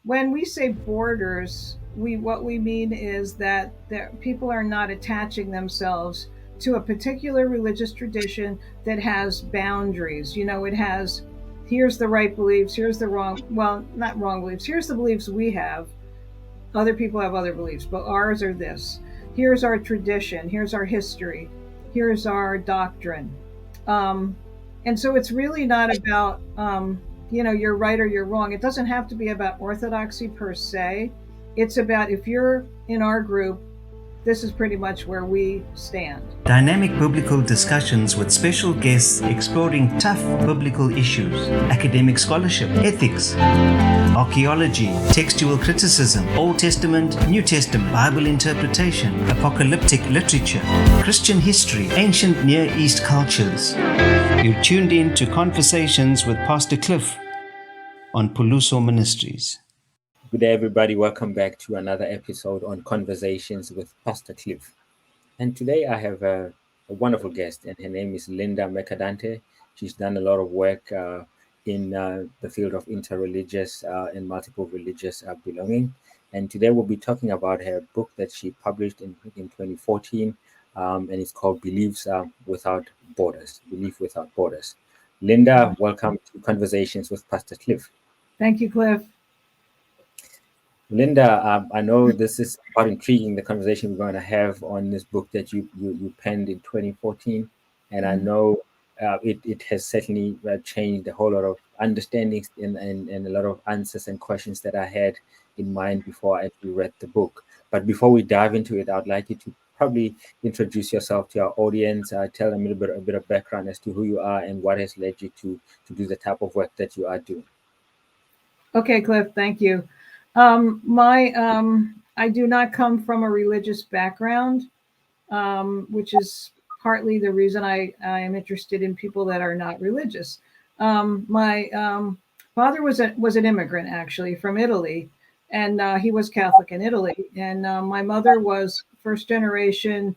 when we say borders, what we mean is that people are not attaching themselves to a particular religious tradition that has boundaries. It has, here's the right beliefs, here's the wrong, well, not wrong beliefs, here's the beliefs we have. Other people have other beliefs, but ours are this. Here's our tradition, here's our history, here's our doctrine. Um, and so it's really not about, you're right or you're wrong. It doesn't have to be about orthodoxy per se. It's about, if you're in our group, this is pretty much where we stand. Dynamic biblical discussions with special guests exploring tough biblical issues, academic scholarship, ethics, archaeology, textual criticism, Old Testament, New Testament, Bible interpretation, apocalyptic literature, Christian history, ancient Near East cultures. You're tuned in to Conversations with Pastor Cliff on Puluso Ministries. Good day, everybody. Welcome back to another episode on Conversations with Pastor Cliff. And today I have a wonderful guest, and her name is Linda Mercadante. She's done a lot of work in the field of interreligious and multiple religious belonging. And today we'll be talking about her book that she published in 2014, and it's called Beliefs Without Borders. Belief Without Borders. Linda, welcome to Conversations with Pastor Cliff. Thank you, Cliff. Linda, I know this is quite intriguing, the conversation we're going to have on this book that you penned in 2014. And I know it has certainly changed a whole lot of understandings and a lot of answers and questions that I had in mind before I actually read the book. But before we dive into it, I'd like you to probably introduce yourself to our audience, tell them a bit of background as to who you are and what has led you to do the type of work that you are doing. Okay, Cliff, thank you. I do not come from a religious background, which is partly the reason I am interested in people that are not religious. My father was an immigrant, actually, from Italy, and he was Catholic in Italy. And my mother was first generation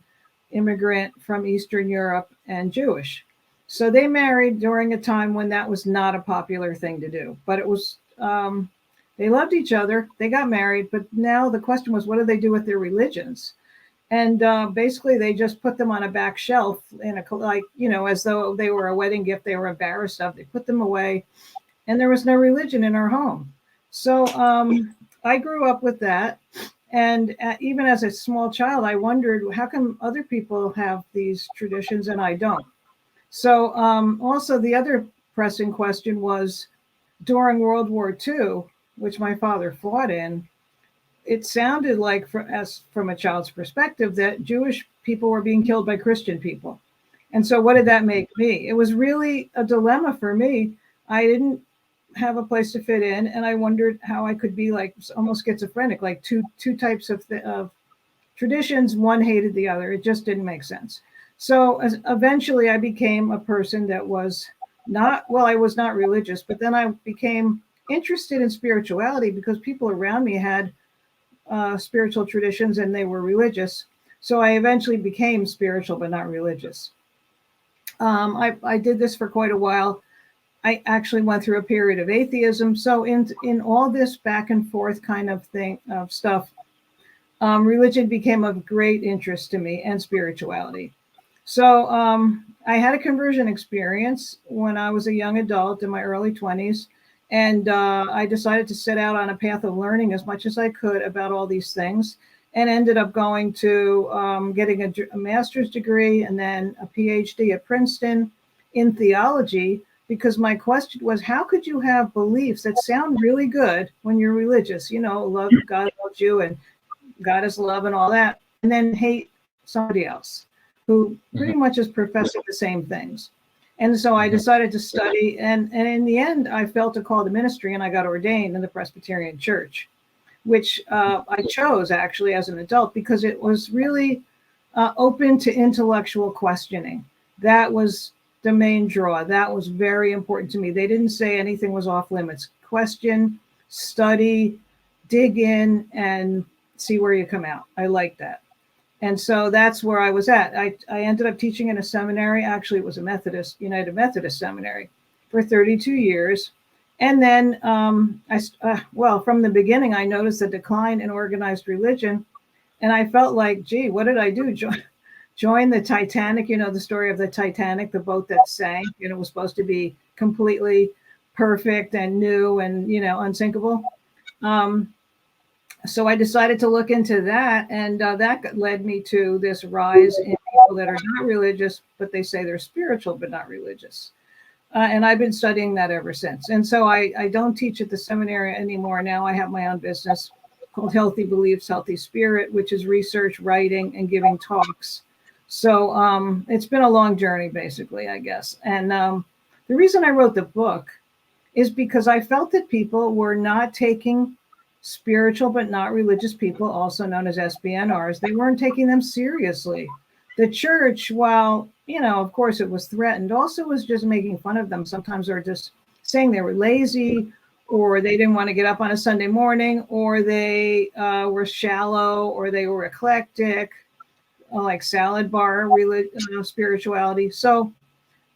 immigrant from Eastern Europe and Jewish. So they married during a time when that was not a popular thing to do, but it was. They loved each other. They got married, but now the question was, what do they do with their religions? And basically, they just put them on a back shelf as though they were a wedding gift. They were embarrassed of. They put them away, and there was no religion in our home. So I grew up with that, and even as a small child, I wondered, how come other people have these traditions and I don't? So also the other pressing question was, during World War II, which my father fought in, it sounded like, from a child's perspective, that Jewish people were being killed by Christian people. And so what did that make me? It was really a dilemma for me. I didn't have a place to fit in, and I wondered how I could be like almost schizophrenic, like two types of traditions. One hated the other. It just didn't make sense. So eventually I became a person that was I was not religious, but then I became interested in spirituality because people around me had spiritual traditions and they were religious. So I eventually became spiritual, but not religious. I did this for quite a while. I actually went through a period of atheism. So in all this back and forth kind of stuff, religion became of great interest to me, and spirituality. So I had a conversion experience when I was a young adult in my early 20s. And I decided to set out on a path of learning as much as I could about all these things, and ended up going to getting a master's degree and then a PhD at Princeton in theology, because my question was, how could you have beliefs that sound really good when you're religious? Love, God loves you and God is love and all that, and then hate somebody else who pretty much is professing the same things. And so I decided to study, and in the end, I felt a call to ministry, and I got ordained in the Presbyterian Church, which I chose actually as an adult because it was really open to intellectual questioning. That was the main draw. That was very important to me. They didn't say anything was off limits. Question, study, dig in, and see where you come out. I like that. And so that's where I was at. I ended up teaching in a seminary. Actually, it was a United Methodist seminary for 32 years. And then well, from the beginning, I noticed a decline in organized religion. And I felt like, gee, what did I do? Join the Titanic, the story of the Titanic, the boat that sank, was supposed to be completely perfect and new and, unsinkable. Um, so I decided to look into that, and that led me to this rise in people that are not religious, but they say they're spiritual but not religious. And I've been studying that ever since. And so I don't teach at the seminary anymore. Now I have my own business called Healthy Beliefs, Healthy Spirit, which is research, writing, and giving talks. So it's been a long journey, basically, I guess. And the reason I wrote the book is because I felt that people were not taking spiritual but not religious people, also known as SBNRs, they weren't taking them seriously. The church, while, of course it was threatened, also was just making fun of them. Sometimes they were just saying they were lazy, or they didn't want to get up on a Sunday morning, or they were shallow, or they were eclectic, like salad bar spirituality. So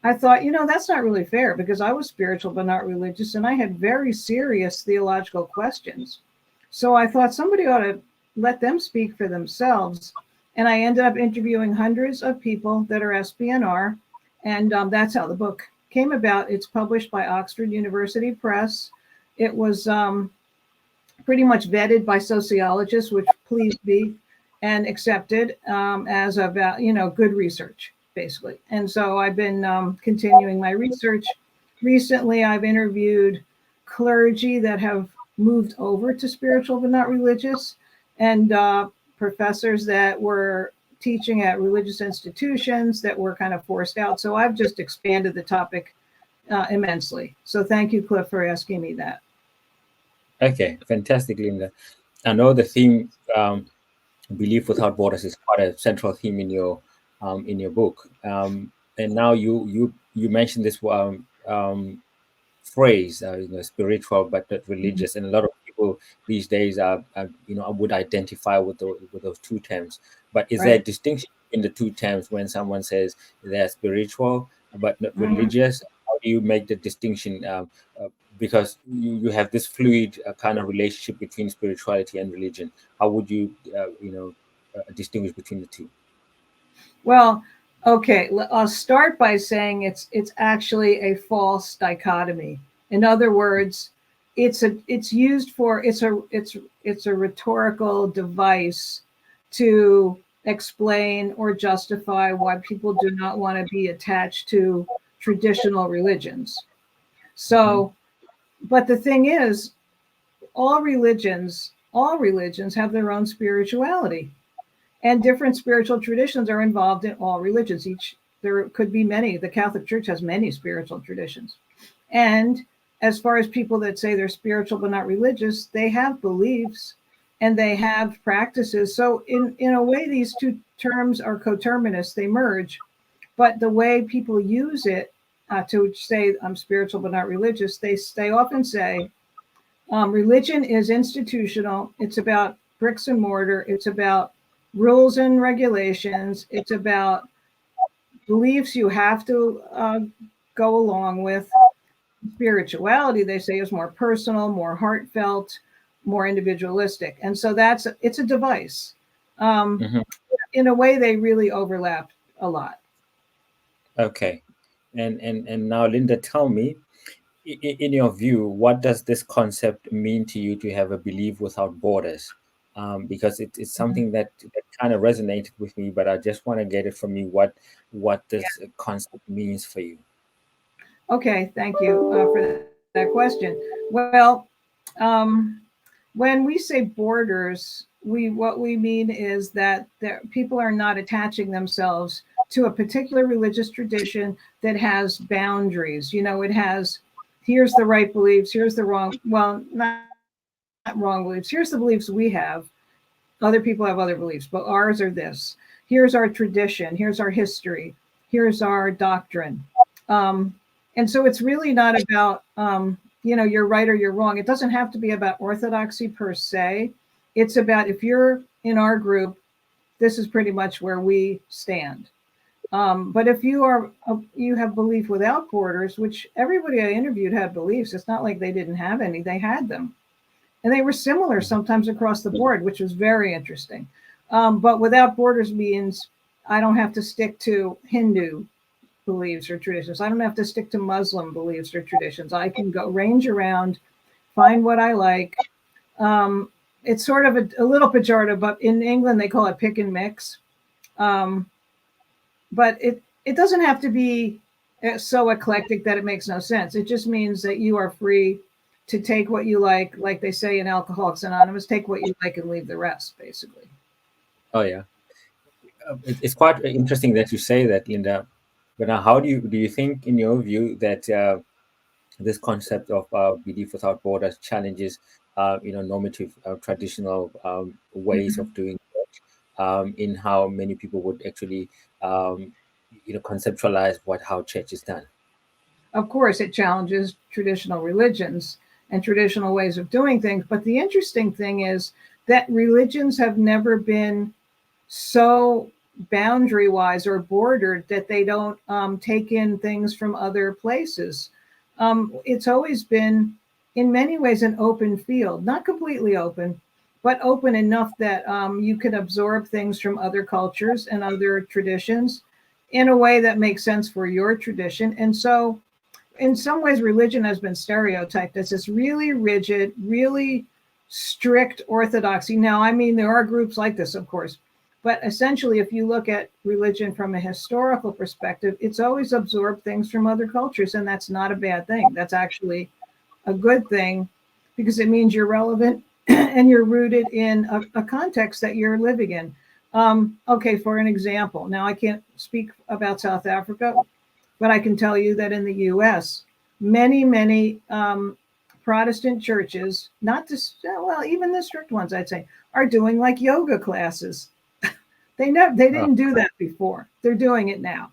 I thought, that's not really fair, because I was spiritual but not religious, and I had very serious theological questions. So I thought somebody ought to let them speak for themselves. And I ended up interviewing hundreds of people that are SBNR. And that's how the book came about. It's published by Oxford University Press. It was pretty much vetted by sociologists, which pleased me, and accepted as about, good research, basically. And so I've been continuing my research. Recently, I've interviewed clergy that have moved over to spiritual but not religious, and professors that were teaching at religious institutions that were kind of forced out. So I've just expanded the topic immensely. So thank you, Cliff, for asking me that. Okay, fantastic, Linda. I know the theme "Belief Without Borders" is quite a central theme in your book. And now you mentioned this phrase, spiritual but not religious, and a lot of people these days would identify with those two terms. But is there a Right. distinction in the two terms when someone says they're spiritual but not Mhm. religious? How do you make the distinction? Because you have this fluid kind of relationship between spirituality and religion. How would you distinguish between the two? Well, okay, I'll start by saying it's actually a false dichotomy. In other words, it's used for it's a rhetorical device to explain or justify why people do not want to be attached to traditional religions. Mhm. So, but the thing is, all religions have their own spirituality, and different spiritual traditions are involved in all religions. There could be many. The Catholic Church has many spiritual traditions. And as far as people that say they're spiritual but not religious, they have beliefs and they have practices. So in a way, these two terms are coterminous, they merge. But the way people use it to say I'm spiritual but not religious, they often say religion is institutional. It's about bricks and mortar. It's about rules and regulations. It's about beliefs you have to go along with. Spirituality, they say, is more personal, more heartfelt, more individualistic. And so it's a device. Um, Mhm. in a way, they really overlap a lot. Okay, and now, Linda, tell me, in your view, what does this concept mean to you to have a belief without borders? Because it's something that kind of resonated with me, but I just want to get it from you. What this concept means for you? Okay, thank you for that question. Well, um, when we say borders, what we mean is that people are not attaching themselves to a particular religious tradition that has boundaries. It has, here's the right beliefs, here's the wrong, well, not wrong beliefs. Here's the beliefs we have. Other people have other beliefs, but ours are this. Here's our tradition. Here's our history. Here's our doctrine. Um, and so it's really not about, you're right or you're wrong. It doesn't have to be about orthodoxy per se. It's about, if you're in our group, this is pretty much where we stand. But if you have belief without borders, which everybody I interviewed had beliefs. It's not like they didn't have any; they had them, and they were similar sometimes across the board, which was very interesting. But without borders means I don't have to stick to Hindu beliefs or traditions. I don't have to stick to Muslim beliefs or traditions. I can go range around, find what I like. Um, it's sort of a little pejorative, but in England they call it pick and mix. Um, but it doesn't have to be so eclectic that it makes no sense. It just means that you are free to take what you like they say in Alcoholics Anonymous, take what you like and leave the rest, basically. Oh yeah, it's quite interesting that you say that, Linda. But now, how do you think, in your view, that this concept of belief without borders challenges, normative, traditional ways Mhm. of doing it, in how many people would actually, conceptualize how church is done? Of course, it challenges traditional religions and traditional ways of doing things. But the interesting thing is that religions have never been so boundary wise or bordered that they don't take in things from other places. It's always been, in many ways, an open field, not completely open, but open enough that you can absorb things from other cultures and other traditions in a way that makes sense for your tradition. And so, in some ways, religion has been stereotyped as this really rigid, really strict orthodoxy. Now, I mean, there are groups like this, of course, but essentially, if you look at religion from a historical perspective, it's always absorbed things from other cultures, and that's not a bad thing. That's actually a good thing because it means you're relevant and you're rooted in a context that you're living in. Okay, for an example, now I can't speak about South Africa, but I can tell you that in the US, many Protestant churches, not just, well, even the strict ones, I'd say, are doing like yoga classes. They Oh, didn't do that before. They're doing it now.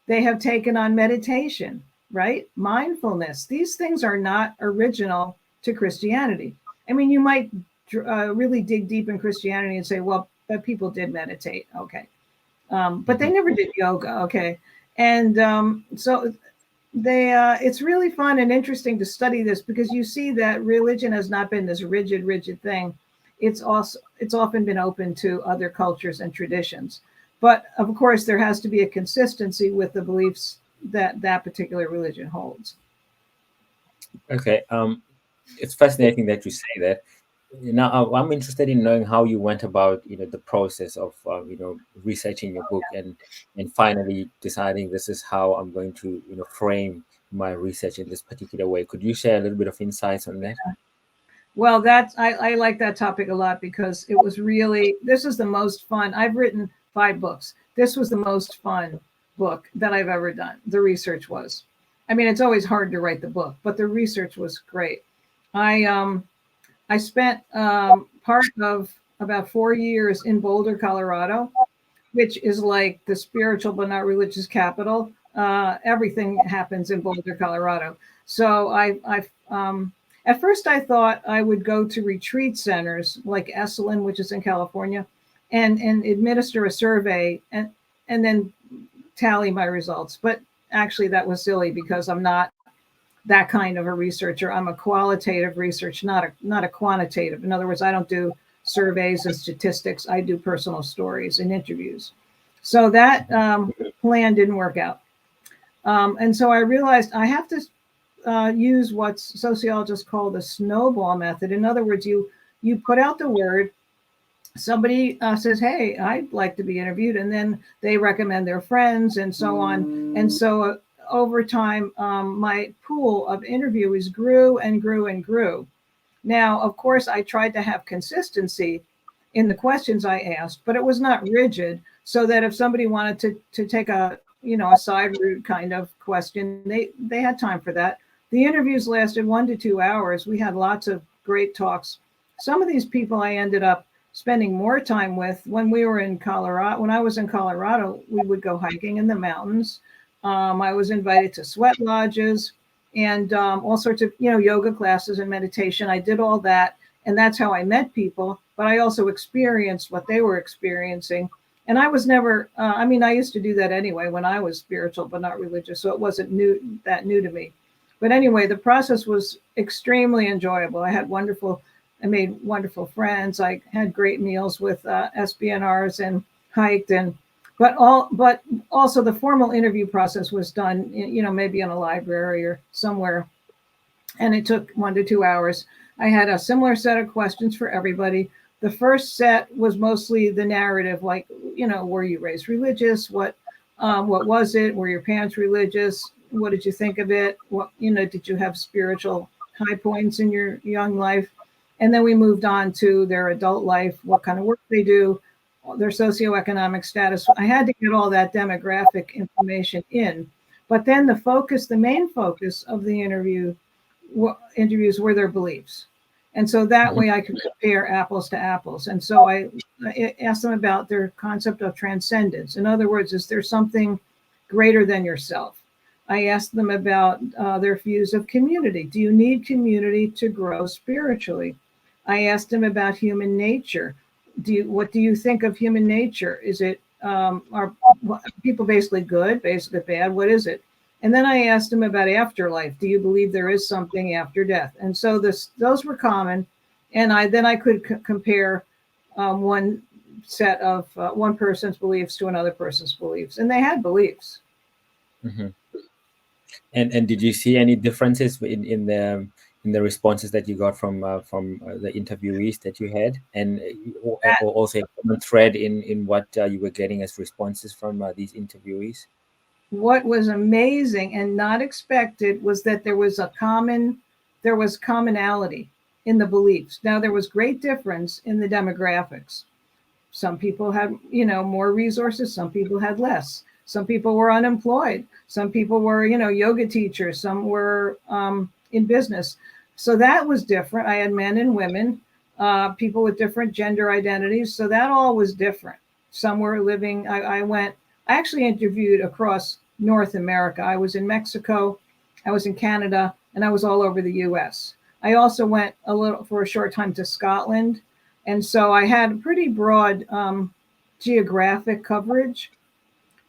They have taken on meditation, right? Mindfulness. These things are not original to Christianity. I mean, you might really dig deep in Christianity and say, well, but people did meditate. Okay. But they mhm. never did yoga. Okay. And so it's really fun and interesting to study this because you see that religion has not been this rigid thing. It's often been open to other cultures and traditions, but of course there has to be a consistency with the beliefs that that particular religion holds. Okay. It's fascinating that you say that. Now, I'm interested in knowing how you went about, the process of, researching your book and finally deciding this is how I'm going to, frame my research in this particular way. Could you share a little bit of insights on that? Well, that's I like that topic a lot because it was really this is the most fun. I've written 5 books. This was the most fun book that I've ever done. The research was. I mean, it's always hard to write the book, but the research was great. I spent part of about 4 years in Boulder, Colorado, which is like the spiritual but not religious capital. Everything happens in Boulder, Colorado. So at first I thought I would go to retreat centers like Esalen, which is in California, and administer a survey and then tally my results. But actually, that was silly because I'm not that kind of a researcher. I'm a qualitative research, not a quantitative. In other words, I don't do surveys and statistics. I do personal stories and interviews. So that plan didn't work out. And so I realized I have to use what sociologists call the snowball method. In other words, you put out the word, somebody says, hey, I'd like to be interviewed, and then they recommend their friends and so on. And so over time, my pool of interviewees grew and grew and grew. Now, of course, I tried to have consistency in the questions I asked, but it was not rigid, so that if somebody wanted to take a side route kind of question, they had time for that. The interviews lasted 1 to 2 hours. We had lots of great talks. Some of these people I ended up spending more time with when we were in Colorado. When I was in Colorado, we would go hiking in the mountains. I was invited to sweat lodges and all sorts of yoga classes and meditation. I did all that, and that's how I met people. But I also experienced what they were experiencing, And I was never, I mean, I used to do that anyway when I was spiritual, but not religious. So it wasn't that new to me. But anyway, the process was extremely enjoyable. I made wonderful friends. I had great meals with SBNRs and hiked but also the formal interview process was done, maybe in a library or somewhere. And it took 1 to 2 hours. I had a similar set of questions for everybody. The first set was mostly the narrative, like, were you raised religious? What was it? Were your parents religious? What did you think of it? Did you have spiritual high points in your young life? And then we moved on to their adult life, what kind of work they do, their socioeconomic status. I had to get all that demographic information in. But then the main focus of the interviews were their beliefs. And so that way I could compare apples to apples. And so I asked them about their concept of transcendence. In other words, is there something greater than yourself? I asked them about their views of community. Do you need community to grow spiritually? I asked them about human nature. What do you think of human nature? Is it, are people basically good, basically bad? What is it? And then I asked him about afterlife. Do you believe there is something after death? And so those were common. And then I could compare one set of one person's beliefs to another person's beliefs. And they had beliefs. Mm-hmm. And did you see any differences in the responses that you got from the interviewees that you had, and or also a common thread in what you were getting as responses from these interviewees? What was amazing and not expected was that there was commonality in the beliefs. Now, there was great difference in the demographics. Some people had, more resources. Some people had less. Some people were unemployed. Some people were, yoga teachers. Some were in business. So that was different. I had men and women, people with different gender identities. So that all was different. Some were living, I actually interviewed across North America. I was in Mexico, I was in Canada, and I was all over the US. I also went for a short time to Scotland. And so I had a pretty broad geographic coverage,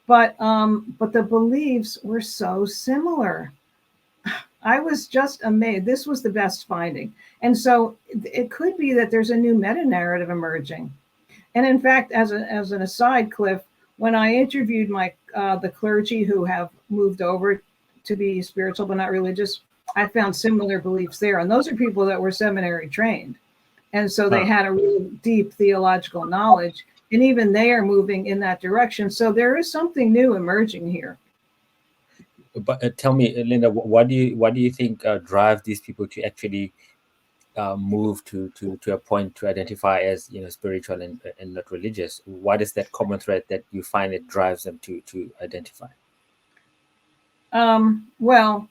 but the beliefs were so similar. I was just amazed. This was the best finding. And so it could be that there's a new meta-narrative emerging. And in fact, as an aside, Cliff, when I interviewed the clergy who have moved over to be spiritual but not religious, I found similar beliefs there. And those are people that were seminary trained. And so they had a really deep theological knowledge. And even they are moving in that direction. So there is something new emerging here. But tell me, Linda, what do you think drives these people to actually move to a point to identify as spiritual and not religious? What is that common thread that you find it drives them to identify? Well,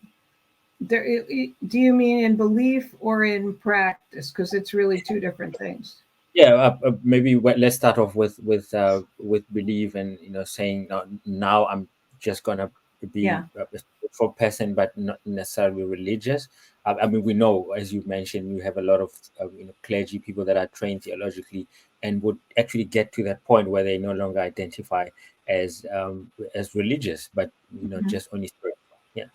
do you mean in belief or in practice? Because it's really two different things. Yeah, maybe let's start off with belief and saying now I'm just gonna be a spiritual person, but not necessarily religious. I mean, we know, as you mentioned, you have a lot of clergy people that are trained theologically and would actually get to that point where they no longer identify as religious, but just only spiritual. Yeah.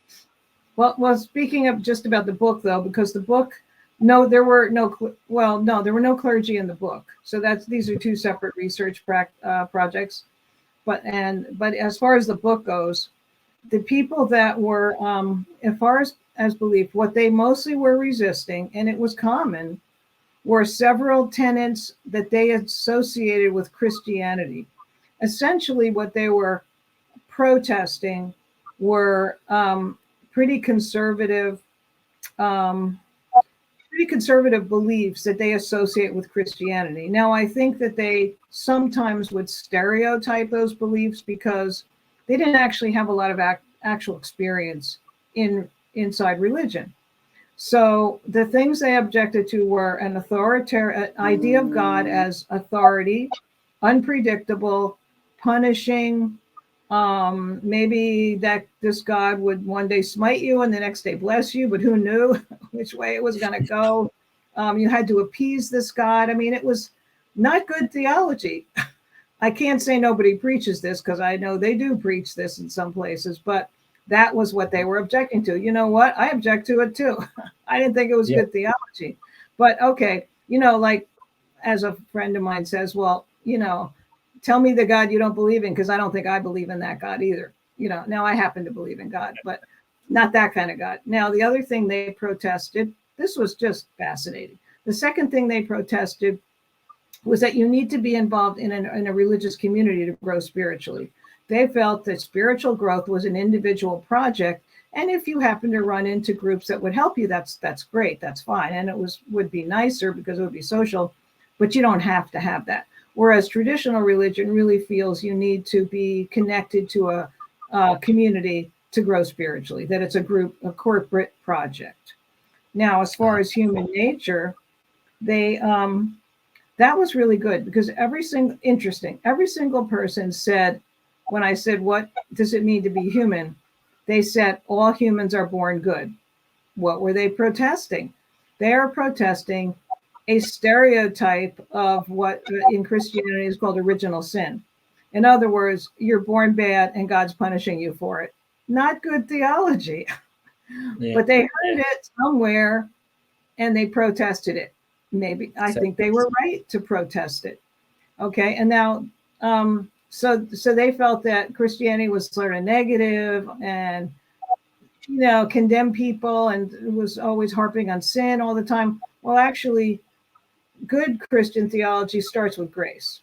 Well, speaking of just about the book, though, because the book, there were no clergy in the book. So these are two separate research projects. But as far as the book goes, the people that were, as far as belief, what they mostly were resisting, and it was common, were several tenets that they associated with Christianity. Essentially, what they were protesting were pretty conservative beliefs that they associate with Christianity. Now, I think that they sometimes would stereotype those beliefs because they didn't actually have a lot of actual experience inside religion. So the things they objected to were an authoritarian idea of God as authority, unpredictable, punishing. Maybe that this God would one day smite you and the next day bless you, but who knew which way it was going to go? You had to appease this God. I mean, it was not good theology. I can't say nobody preaches this because I know they do preach this in some places, but that was what they were objecting to. You know what? I object to it too. I didn't think it was Yeah. good theology. But okay, like as a friend of mine says, well, tell me the God you don't believe in, because I don't think I believe in that God either. Now I happen to believe in God, but not that kind of God. Now, the other thing they protested, this was just fascinating. The second thing they protested was that you need to be involved in a religious community to grow spiritually. They felt that spiritual growth was an individual project. And if you happen to run into groups that would help you, that's great. That's fine. And it would be nicer because it would be social, but you don't have to have that. Whereas traditional religion really feels you need to be connected to a community to grow spiritually, that it's a corporate project. Now, as far as human nature, they that was really good because every single person said, when I said, what does it mean to be human? They said all humans are born good. What were they protesting? They are protesting a stereotype of what in Christianity is called original sin. In other words, you're born bad and God's punishing you for it. Not good theology. Yeah. But they heard it somewhere and they protested it. Maybe I think they were right to protest it. Okay, and now so they felt that Christianity was sort of negative and condemn people and was always harping on sin all the time. Well, actually, good Christian theology starts with grace.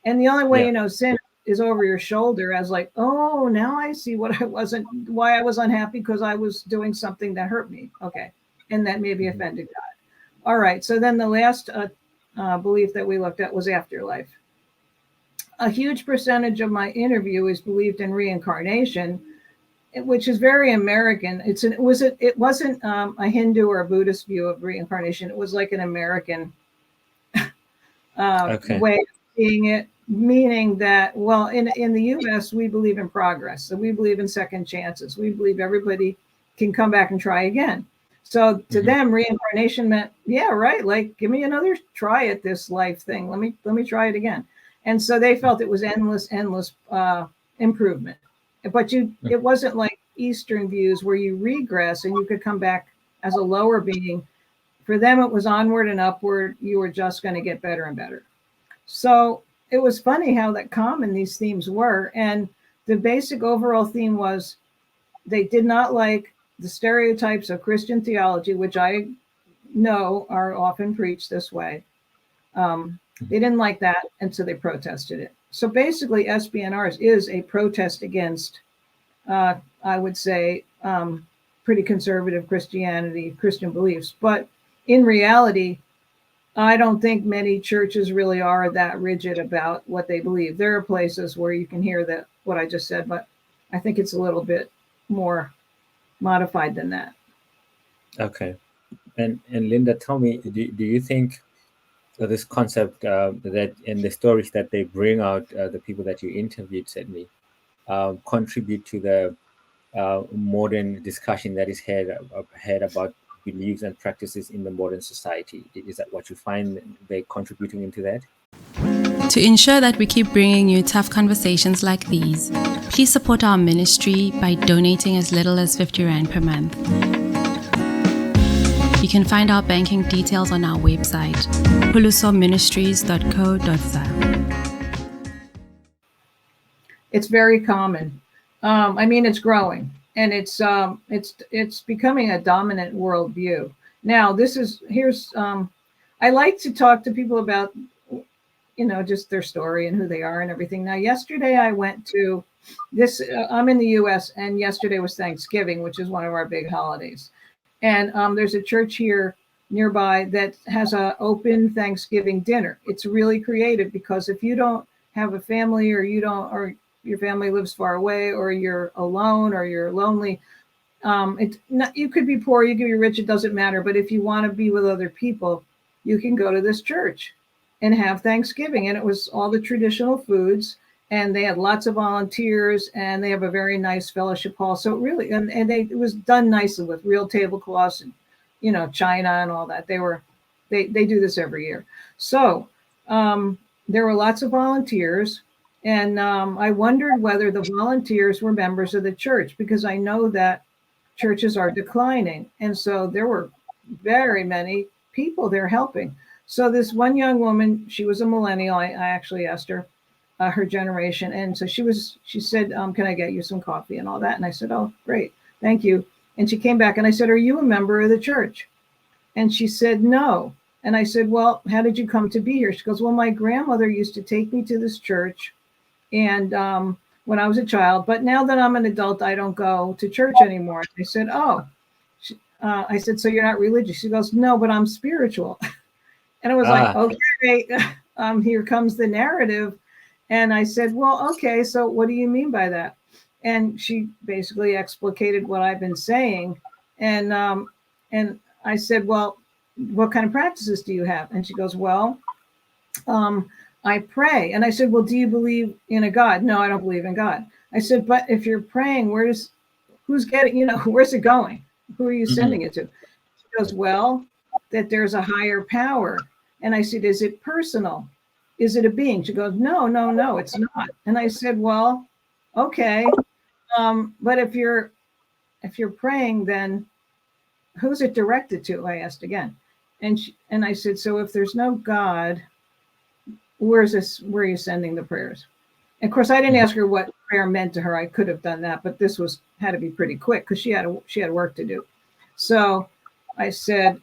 And the only way sin is over your shoulder as like, oh, now I see why I was unhappy, because I was doing something that hurt me. Okay, and that maybe offended God. All right, so then the last belief that we looked at was afterlife. A huge percentage of my interview is believed in reincarnation, which is very American. It wasn't a Hindu or a Buddhist view of reincarnation. It was like an American way of seeing it, meaning that, well, in the U.S., we believe in progress. So we believe in second chances. We believe everybody can come back and try again. So to them, reincarnation meant, yeah, right, like, give me another try at this life thing. Let me try it again. And so they felt it was endless improvement. But it wasn't like Eastern views where you regress and you could come back as a lower being. For them, it was onward and upward. You were just going to get better and better. So it was funny how that common these themes were. And the basic overall theme was they did not like the stereotypes of Christian theology, which I know are often preached this way. They didn't like that, and so they protested it. So basically, SBNRs is a protest against, I would say, pretty conservative Christian beliefs. But in reality, I don't think many churches really are that rigid about what they believe. There are places where you can hear that what I just said, but I think it's a little bit more modified than that. Okay. And Linda, tell me, do you think this concept that in the stories that they bring out, the people that you interviewed said me, contribute to the modern discussion that is had about beliefs and practices in the modern society? Is that what you find they're contributing into that? To ensure that we keep bringing you tough conversations like these, please support our ministry by donating as little as 50 Rand per month. You can find our banking details on our website, hulusoministries.co.za. It's very common. I mean, it's growing, and it's becoming a dominant worldview. Now, I like to talk to people about, just their story and who they are and everything. Now, yesterday I went to this, I'm in the US, and yesterday was Thanksgiving, which is one of our big holidays. And there's a church here nearby that has an open Thanksgiving dinner. It's really creative, because if you don't have a family, or your family lives far away, or you're alone, or you're lonely, you could be poor, you could be rich, it doesn't matter. But if you want to be with other people, you can go to this church and have Thanksgiving. And it was all the traditional foods, and they had lots of volunteers, and they have a very nice fellowship hall. So it really, it was done nicely with real tablecloths and, china and all that. They do this every year. So there were lots of volunteers. And I wondered whether the volunteers were members of the church, because I know that churches are declining. And so there were very many people there helping. So this one young woman, she was a millennial. I actually asked her her generation. And so she said, can I get you some coffee and all that? And I said, oh, great. Thank you. And she came back and I said, are you a member of the church? And she said, no. And I said, well, how did you come to be here? She goes, well, my grandmother used to take me to this church. And when I was a child, but now that I'm an adult, I don't go to church anymore. I said, oh, I said, so you're not religious? She goes, no, but I'm spiritual. And I was like, okay, here comes the narrative. And I said, well, okay, so what do you mean by that? And she basically explicated what I've been saying. And I said, well, what kind of practices do you have? And she goes, well, I pray. And I said, well, do you believe in a God? No, I don't believe in God. I said, but if you're praying, who's getting, where's it going? Who are you sending it to? She goes, well, that there's a higher power. And I said, is it personal? Is it a being? She goes, no, it's not. And I said, well, okay. But if you're praying, then who's it directed to? I asked again. And I said, so if there's no God, where are you sending the prayers? And of course, I didn't ask her what prayer meant to her. I could have done that, but this had to be pretty quick because she had work to do. So I said,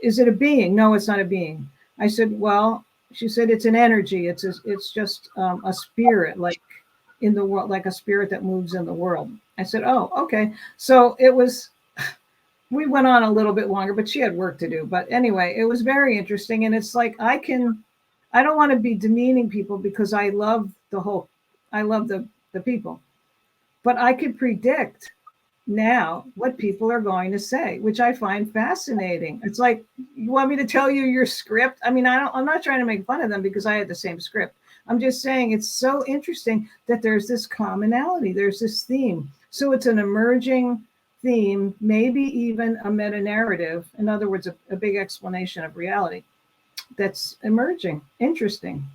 is it a being? No, it's not a being. I said, well, she said, it's an energy. It's just a spirit, like in the world, like a spirit that moves in the world. I said, oh, okay. So we went on a little bit longer, but she had work to do. But anyway, it was very interesting. And it's like, I don't want to be demeaning people because I love the people, but I could predict now what people are going to say, which I find fascinating. It's like, you want me to tell you your script? I mean, I'm not trying to make fun of them because I had the same script. I'm just saying it's so interesting that there's this commonality, there's this theme. So it's an emerging theme, maybe even a meta narrative. In other words, a big explanation of reality that's emerging. Interesting.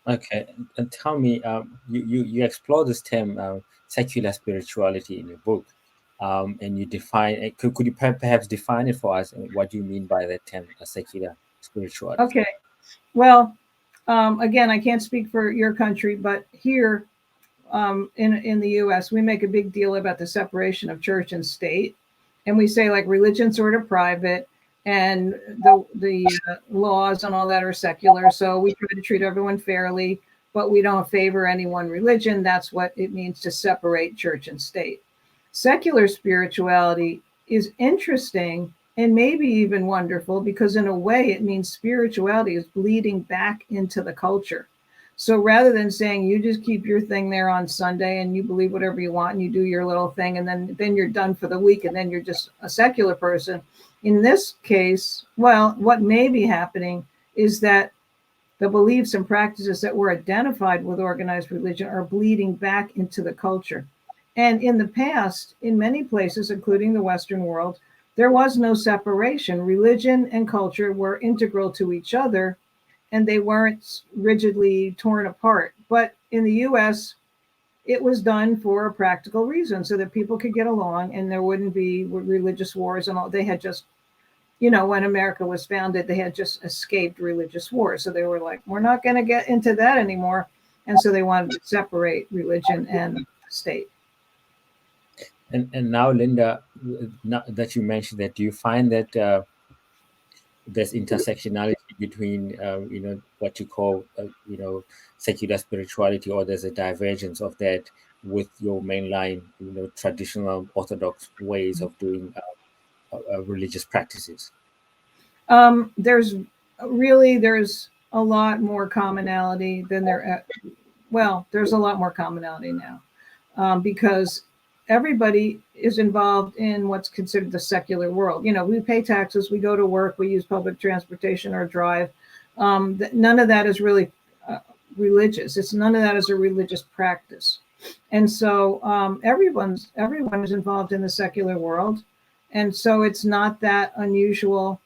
Okay, and tell me, you explore this term, secular spirituality, in your book, and you define it. Could you perhaps define it for us? What do you mean by that term, secular spirituality? Okay, well, again, I can't speak for your country, but here in the U.S., we make a big deal about the separation of church and state, and we say like religion's sort of private, and the laws and all that are secular. So we try to treat everyone fairly, but we don't favor any one religion. That's what it means to separate church and state. Secular spirituality is interesting and maybe even wonderful because in a way it means spirituality is bleeding back into the culture. So rather than saying you just keep your thing there on Sunday and you believe whatever you want and you do your little thing and then you're done for the week and then you're just a secular person. In this case, well, what may be happening is that the beliefs and practices that were identified with organized religion are bleeding back into the culture. And in the past, in many places, including the Western world, there was no separation. Religion and culture were integral to each other, and they weren't rigidly torn apart. But in the US, it was done for a practical reason so that people could get along and there wouldn't be religious wars and all. They had just, when America was founded, they had just escaped religious wars. So they were like, we're not going to get into that anymore. And so they wanted to separate religion and state. And now, Linda, now that you mentioned that, do you find that there's intersectionality between, what you call, secular spirituality, or there's a divergence of that with your mainline, traditional Orthodox ways of doing religious practices? There's a lot more commonality than there's a lot more commonality now because everybody is involved in what's considered the secular world. We pay taxes, we go to work, we use public transportation or drive. None of that is really religious. None of that is a religious practice. And so everyone is involved in the secular world. And so it's not that unusual.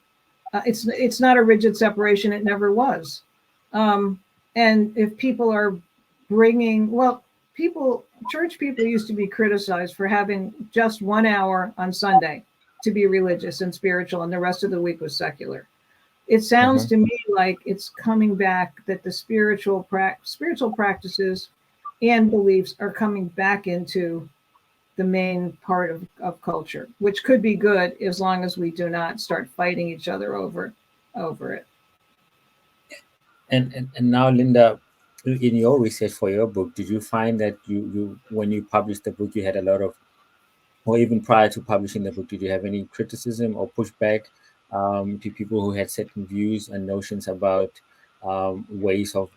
It's not a rigid separation. It never was. And if people are church people used to be criticized for having just 1 hour on Sunday to be religious and spiritual, and the rest of the week was secular. It sounds Mhm. to me like it's coming back, that the spiritual practices and beliefs are coming back into the main part of culture, which could be good as long as we do not start fighting each other over it. And now, Linda, in your research for your book, did you find that you when you published the book, you had a lot of, or even prior to publishing the book, did you have any criticism or pushback to people who had certain views and notions about ways of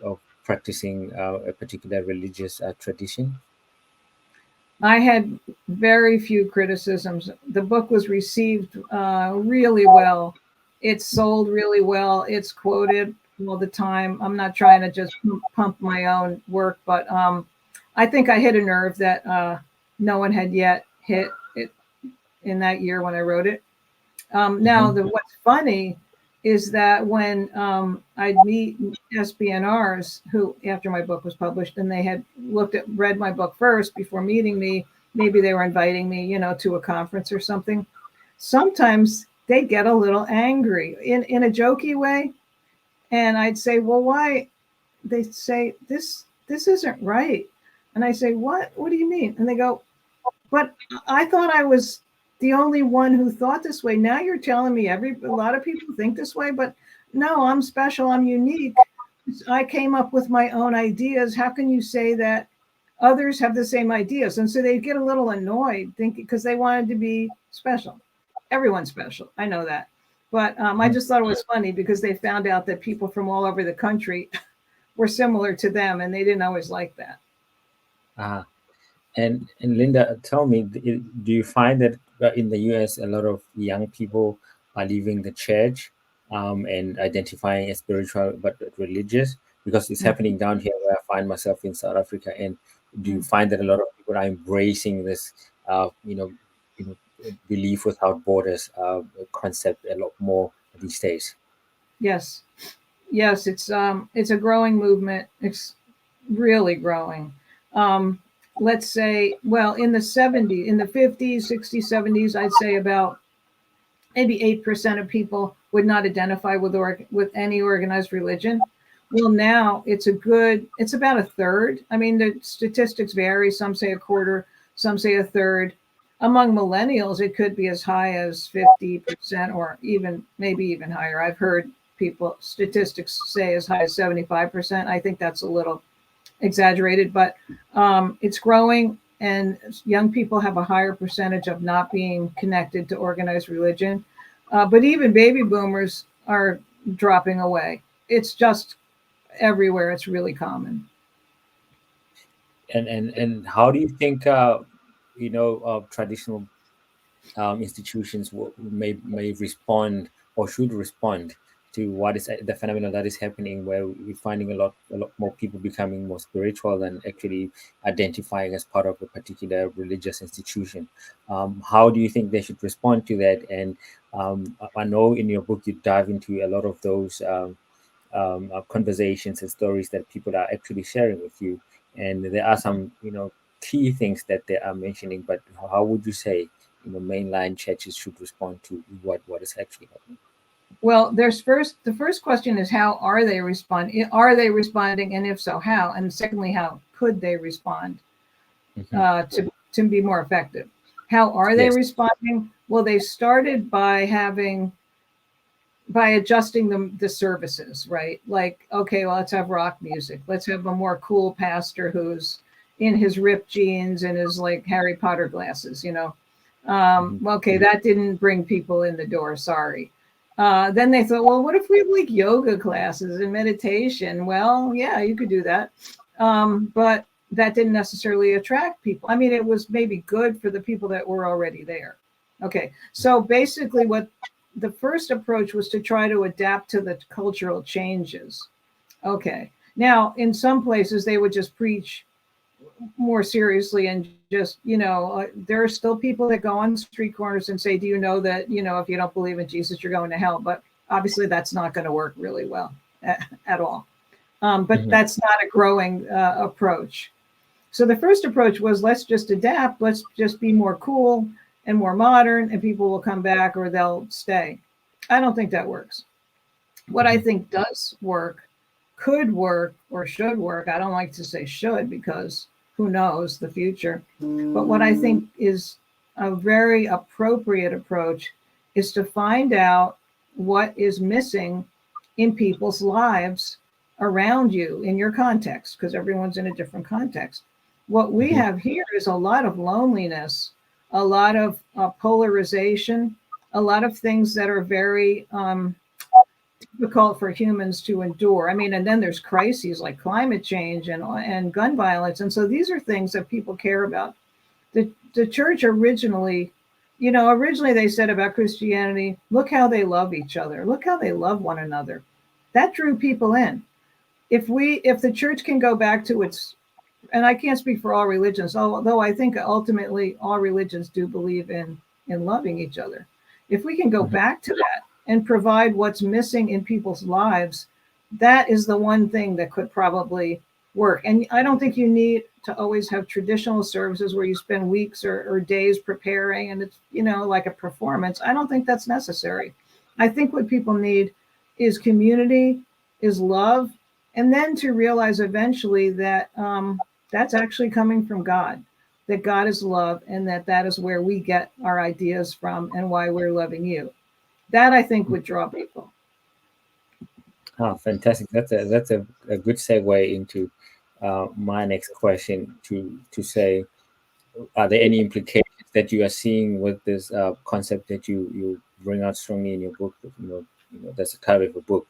practicing a particular religious tradition? I had very few criticisms. The book was received really well. It's sold really well. It's quoted all the time. I'm not trying to just pump my own work, but I think I hit a nerve that no one had yet hit it in that year when I wrote it. Now, Hmm. what's funny is that when I'd meet SBNRs who, after my book was published, and they had read my book first before meeting me, maybe they were inviting me, to a conference or something. Sometimes they get a little angry in a jokey way, and I'd say, "Well, why?" They say, "This isn't right," and I say, "What? What do you mean?" And they go, "But I thought I was the only one who thought this way. Now you're telling me a lot of people think this way, but no, I'm special. I'm unique. I came up with my own ideas. How can you say that others have the same ideas?" And so they get a little annoyed, thinking, because they wanted to be special. Everyone's special. I know that. But I just thought it was funny because they found out that people from all over the country were similar to them, and they didn't always like that. Uh, and Linda, tell me, do you find that in the US a lot of young people are leaving the church and identifying as spiritual but religious? Because it's happening down here where I find myself in South Africa. And do you find that a lot of people are embracing this, you know, belief without borders concept a lot more these days? Yes. Yes, it's a growing movement. It's really growing. Um, let's say, well, in the 70s, in the 50s, 60s, 70s, I'd say about maybe 8% of people would not identify with any organized religion. Well, now it's about a third. I mean, the statistics vary. Some say a quarter, some say a third. Among millennials, it could be as high as 50% or even maybe even higher. I've heard statistics say as high as 75%. I think that's a little exaggerated, but it's growing, and young people have a higher percentage of not being connected to organized religion. But even baby boomers are dropping away. It's just everywhere. It's really common. And how do you think traditional institutions may respond or should respond to what is the phenomenon that is happening, where we're finding a lot more people becoming more spiritual than actually identifying as part of a particular religious institution? How do you think they should respond to that? And I know in your book you dive into a lot of those conversations and stories that people are actually sharing with you, and there are some key things that they are mentioning. But how would you say mainline churches should respond to what is actually happening? Well, the first question is, how are they responding? Are they responding, and if so, how? And secondly, how could they respond Hmm. to be more effective? How are they Yes. responding? Well, they started by adjusting the services, right? Like, okay, well, let's have rock music. Let's have a more cool pastor who's in his ripped jeans and his like Harry Potter glasses. Hmm. Okay, that didn't bring people in the door. Sorry. Then they thought, well, what if we have like yoga classes and meditation? Well, yeah, you could do that. But that didn't necessarily attract people. I mean, it was maybe good for the people that were already there. Okay, so basically, what the first approach was to try to adapt to the cultural changes. Okay, now in some places they would just preach more seriously and just, there are still people that go on street corners and say, do you know that, if you don't believe in Jesus, you're going to hell? But obviously that's not going to work really well at all. But that's not a growing approach. So the first approach was, let's just adapt, let's just be more cool and more modern, and people will come back or they'll stay. I don't think that works. What I think does work, could work, or should work, I don't like to say should because who knows the future, but what I think is a very appropriate approach is to find out what is missing in people's lives around you in your context, because everyone's in a different context. What we have here is a lot of loneliness, a lot of polarization, a lot of things that are very difficult for humans to endure. I mean, and then there's crises like climate change and gun violence. And so these are things that people care about. The church originally, originally they said about Christianity, look how they love each other. Look how they love one another. That drew people in. If the church can go back to its, and I can't speak for all religions, although I think ultimately all religions do believe in loving each other. If we can go back to that and provide what's missing in people's lives, that is the one thing that could probably work. And I don't think you need to always have traditional services where you spend weeks or days preparing and it's, like a performance. I don't think that's necessary. I think what people need is community, is love, and then to realize eventually that that's actually coming from God, that God is love, and that is where we get our ideas from and why we're loving you. That I think would draw people. Oh, fantastic! That's a good segue into my next question. To say, are there any implications that you are seeing with this concept that you bring out strongly in your book? That's the title of the book,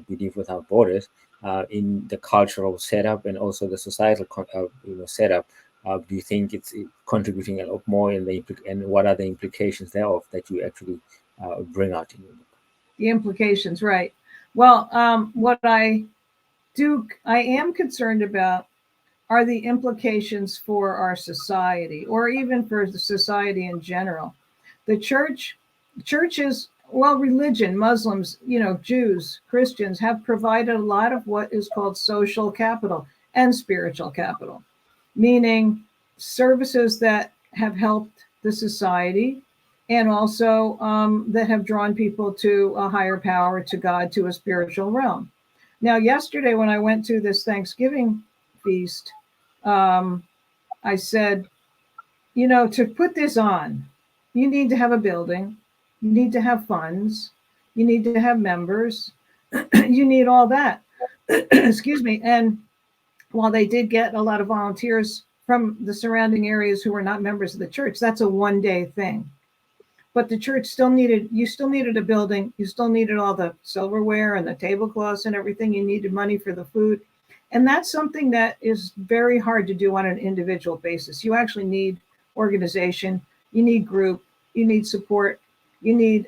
Believe Without Borders, in the cultural setup and also the societal setup. Do you think it's contributing a lot more and what are the implications thereof that you actually bring out in your book? The implications, right? Well, what I am concerned about are the implications for our society, or even for the society in general. The churches, religion, Muslims, Jews, Christians have provided a lot of what is called social capital and spiritual capital, meaning services that have helped the society and also that have drawn people to a higher power, to God, to a spiritual realm. Now, yesterday when I went to this Thanksgiving feast, I said, to put this on, you need to have a building, you need to have funds, you need to have members, you need all that. Excuse me. And while they did get a lot of volunteers from the surrounding areas who were not members of the church, that's a one-day thing. But the church still needed a building, you still needed all the silverware and the tablecloths and everything, you needed money for the food. And that's something that is very hard to do on an individual basis. You actually need organization, you need group, you need support, you need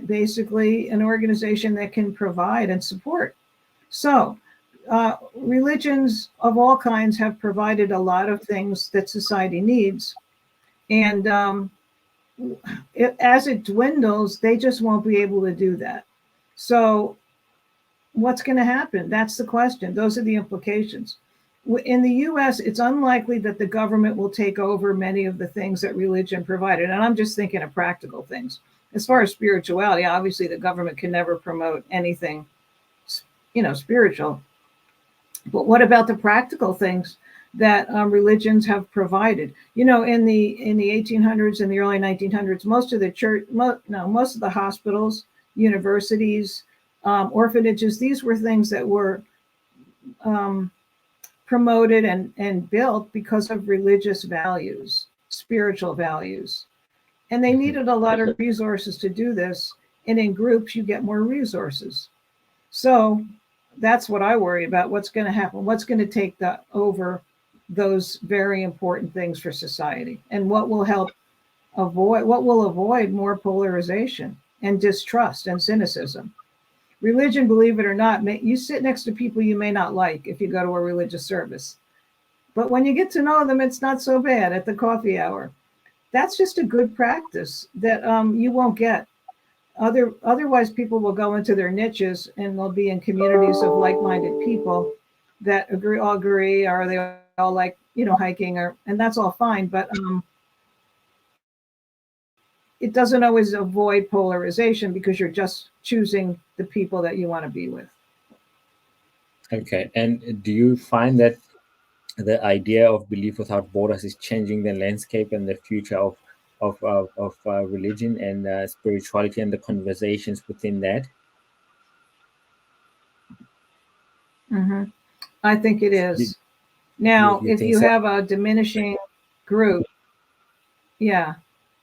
basically an organization that can provide and support. So religions of all kinds have provided a lot of things that society needs. And as it dwindles, they just won't be able to do that. So what's going to happen? That's the question. Those are the implications. In the US, it's unlikely that the government will take over many of the things that religion provided. And I'm just thinking of practical things. As far as spirituality, obviously the government can never promote anything, spiritual. But what about the practical things that religions have provided? In the 1800s and the early 1900s, most of the hospitals, universities, orphanages, these were things that were promoted and built because of religious values, spiritual values. And they needed a lot of resources to do this. And in groups, you get more resources. So that's what I worry about. What's going to happen? What's going to take over those very important things for society? And what will avoid more polarization and distrust and cynicism? Religion, believe it or not, you sit next to people you may not like if you go to a religious service. But when you get to know them, it's not so bad at the coffee hour. That's just a good practice that you won't get Otherwise, people will go into their niches and they'll be in communities of like-minded people that all agree, or they all like, hiking, and that's all fine. But it doesn't always avoid polarization because you're just choosing the people that you want to be with. Okay. And do you find that the idea of belief without borders is changing the landscape and the future of religion and spirituality and the conversations within that? Hmm. I think it You, is. you, Now, you if think you so? have a diminishing group, yeah,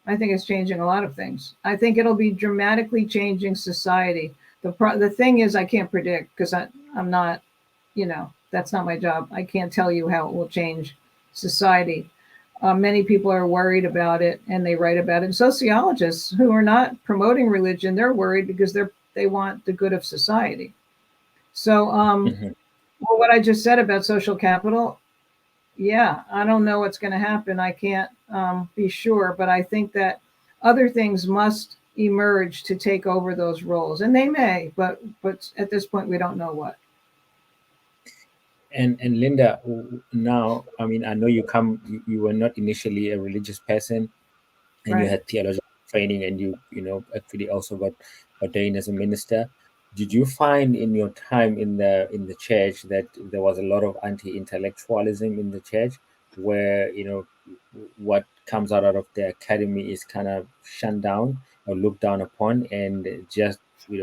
I think it's changing a lot of things. I think it'll be dramatically changing society. The thing is, I can't predict because I'm not, that's not my job. I can't tell you how it will change society. Many people are worried about it, and they write about it. And sociologists who are not promoting religion, they're worried because they want the good of society. So, Mhm. well, what I just said about social capital, yeah, I don't know what's going to happen. I can't be sure, but I think that other things must emerge to take over those roles, and they may, but at this point, we don't know what. And Linda, now, I mean, I know you were not initially a religious person, and you Right. had theological training, and you actually also got ordained as a minister. Did you find in your time in the church that there was a lot of anti-intellectualism in the church, where what comes out of the academy is kind of shunned down or looked down upon, and just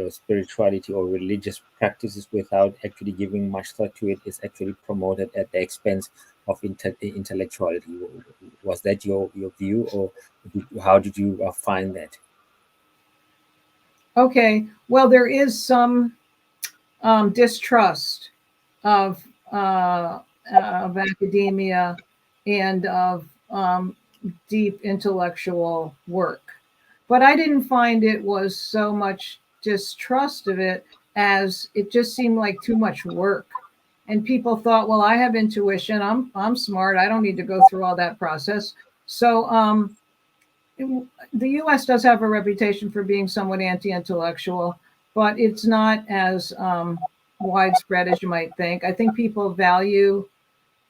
spirituality or religious practices without actually giving much thought to it is actually promoted at the expense of intellectuality? Was that your view, or how did you find that? Okay. Well, there is some distrust of of academia and of deep intellectual work. But I didn't find it was so much distrust of it as it just seemed like too much work. And people thought, well, I have intuition. I'm smart. I don't need to go through all that process. So the U.S. does have a reputation for being somewhat anti-intellectual, but it's not as widespread as you might think. I think people value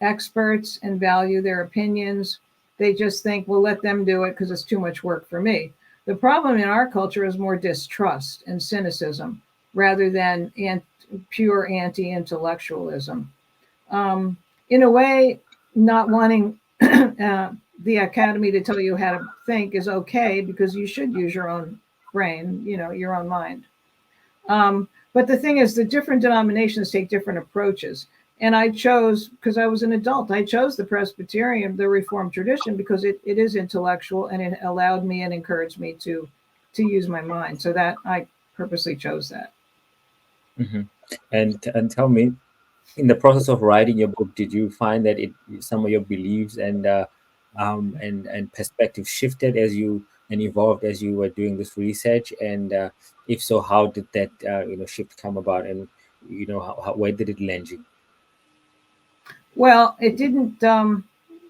experts and value their opinions. They just think, well, let them do it because it's too much work for me. The problem in our culture is more distrust and cynicism rather than pure anti-intellectualism. In a way, not wanting the academy to tell you how to think is okay because you should use your own brain, your own mind. But the thing is, the different denominations take different approaches. And I chose, because I was an adult, I chose the Presbyterian, the Reformed tradition, because it is intellectual and it allowed me and encouraged me to use my mind. So that I purposely chose that. Hmm. And tell me, in the process of writing your book, did you find that some of your beliefs and perspective shifted as you and evolved as you were doing this research? And if so, how did that shift come about? And where did it land you? Well, it didn't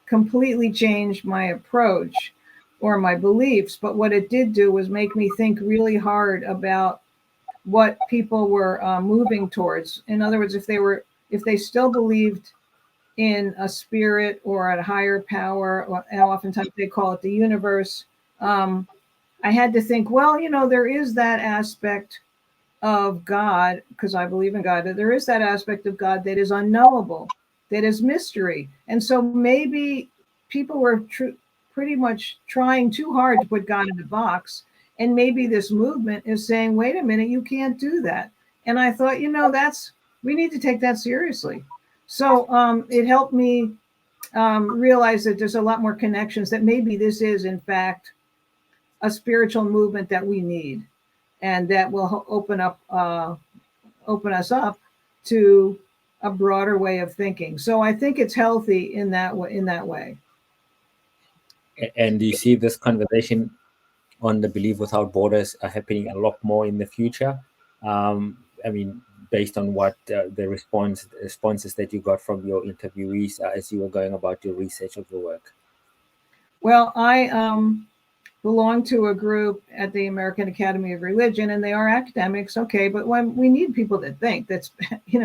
completely change my approach or my beliefs, but what it did do was make me think really hard about what people were moving towards. In other words, if they still believed in a spirit or a higher power, and oftentimes they call it the universe, um, I had to think, well, there is that aspect of God, because I believe in God, that there is that aspect of God that is unknowable, that is mystery. And so maybe people were pretty much trying too hard to put God in a box. And maybe this movement is saying, wait a minute, you can't do that. And I thought, we need to take that seriously. So it helped me realize that there's a lot more connections, that maybe this is, in fact, a spiritual movement that we need and that will open us up to a broader way of thinking. So I think it's healthy in that way. And do you see this conversation on the belief without borders are happening a lot more in the future? I mean, based on what the responses that you got from your interviewees as you were going about your research of the work. Well, belong to a group at the American Academy of Religion, and they are academics, okay, but when we need people that think, that's,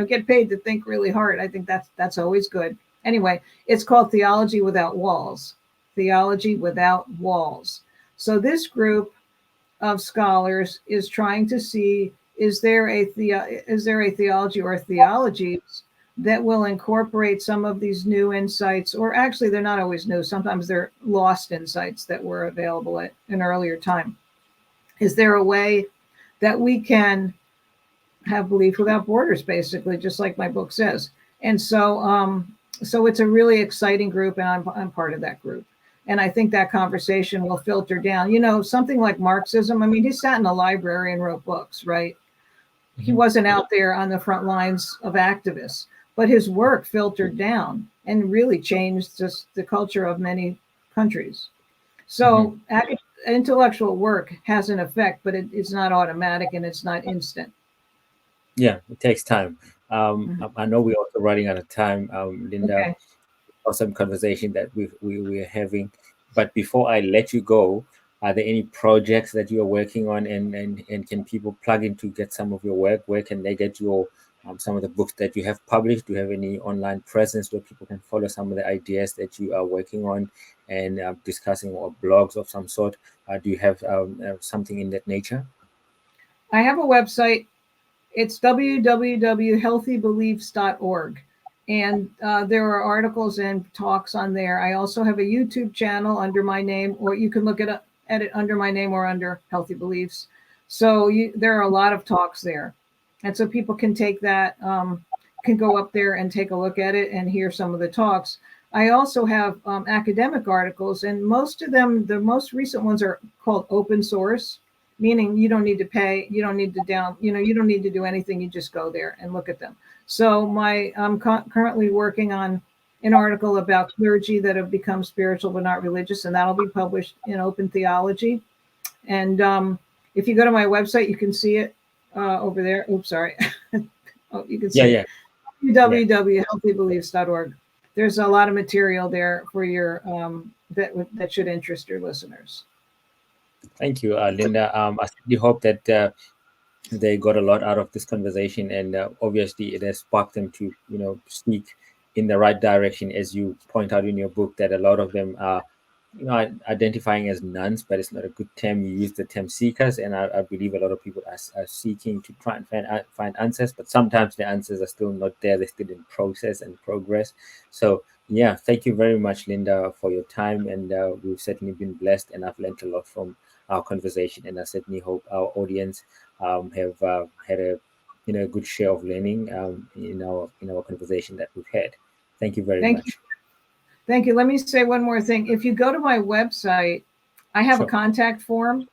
get paid to think really hard. I think that's always good. Anyway, it's called Theology Without Walls. Theology Without Walls. So this group of scholars is trying to see, is there a theology or theologies that will incorporate some of these new insights, or actually they're not always new. Sometimes they're lost insights that were available at an earlier time. Is there a way that we can have belief without borders, basically, just like my book says? And so, so it's a really exciting group, and I'm part of that group. And I think that conversation will filter down. Something like Marxism. I mean, he sat in a library and wrote books, right? Mm-hmm. He wasn't out there on the front lines of activists. But his work filtered down and really changed just the culture of many countries. So intellectual work has an effect, but it's not automatic and it's not instant. Yeah, it takes time. I know we're also running out of time, Linda. Okay. Awesome conversation that we're having. But before I let you go, are there any projects that you are working on, and can people plug in to get some of your work? Where can they get your some of the books that you have published? Do you have any online presence where people can follow some of the ideas that you are working on and discussing, or blogs of some sort? Do you have something in that nature? I have a website. It's www.healthybeliefs.org. And there are articles and talks on there. I also have a YouTube channel under my name, or you can look at it under my name or under Healthy Beliefs. So there are a lot of talks there. And so people can take that, can go up there and take a look at it and hear some of the talks. I also have academic articles, and most of them, the most recent ones, are called open source, meaning you don't need to pay, you don't need to you don't need to do anything. You just go there and look at them. So I'm currently working on an article about clergy that have become spiritual but not religious, and that'll be published in Open Theology. And if you go to my website, you can see it over there. Oops, sorry. Oh, you can see it. www.healthybeliefs.org. There's a lot of material there for your that should interest your listeners. Thank you, Linda. I certainly hope that they got a lot out of this conversation, and obviously it has sparked them to speak in the right direction, as you point out in your book, that a lot of them are identifying as nuns, but it's not a good term. You use the term seekers, and I believe a lot of people are seeking to try and find answers, but sometimes the answers are still not there. They're still in process and progress. So yeah, thank you very much, Linda, for your time, and we've certainly been blessed, and I've learned a lot from our conversation, and I certainly hope our audience have had a good share of learning in our conversation that we've had. Thank you very much. Thank you. Let me say one more thing. If you go to my website, I have a contact form,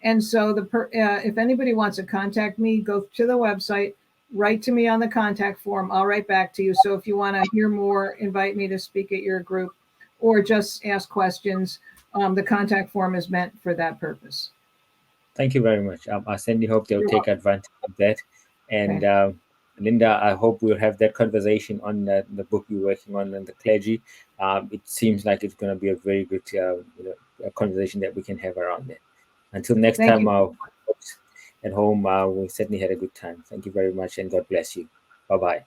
and so if anybody wants to contact me, go to the website, write to me on the contact form. I'll write back to you. So if you want to hear more, invite me to speak at your group, or just ask questions, the contact form is meant for that purpose. Thank you very much. I certainly hope they'll take advantage of that. And Linda, I hope we'll have that conversation on the book you're working on and the clergy. It seems like it's going to be a very good a conversation that we can have around it. Until next time, our folks at home, we certainly had a good time. Thank you very much, and God bless you. Bye-bye.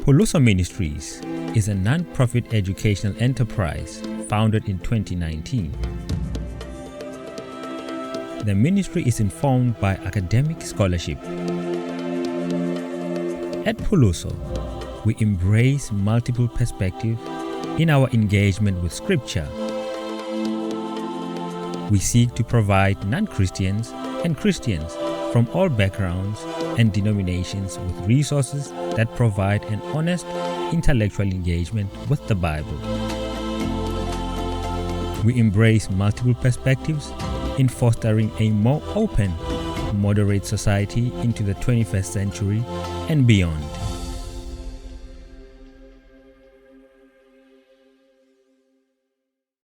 Puluso Ministries is a non-profit educational enterprise founded in 2019. The ministry is informed by academic scholarship. At Puluso, we embrace multiple perspectives in our engagement with Scripture. We seek to provide non-Christians and Christians from all backgrounds and denominations with resources that provide an honest intellectual engagement with the Bible. We embrace multiple perspectives in fostering a more open, moderate society into the 21st century and beyond.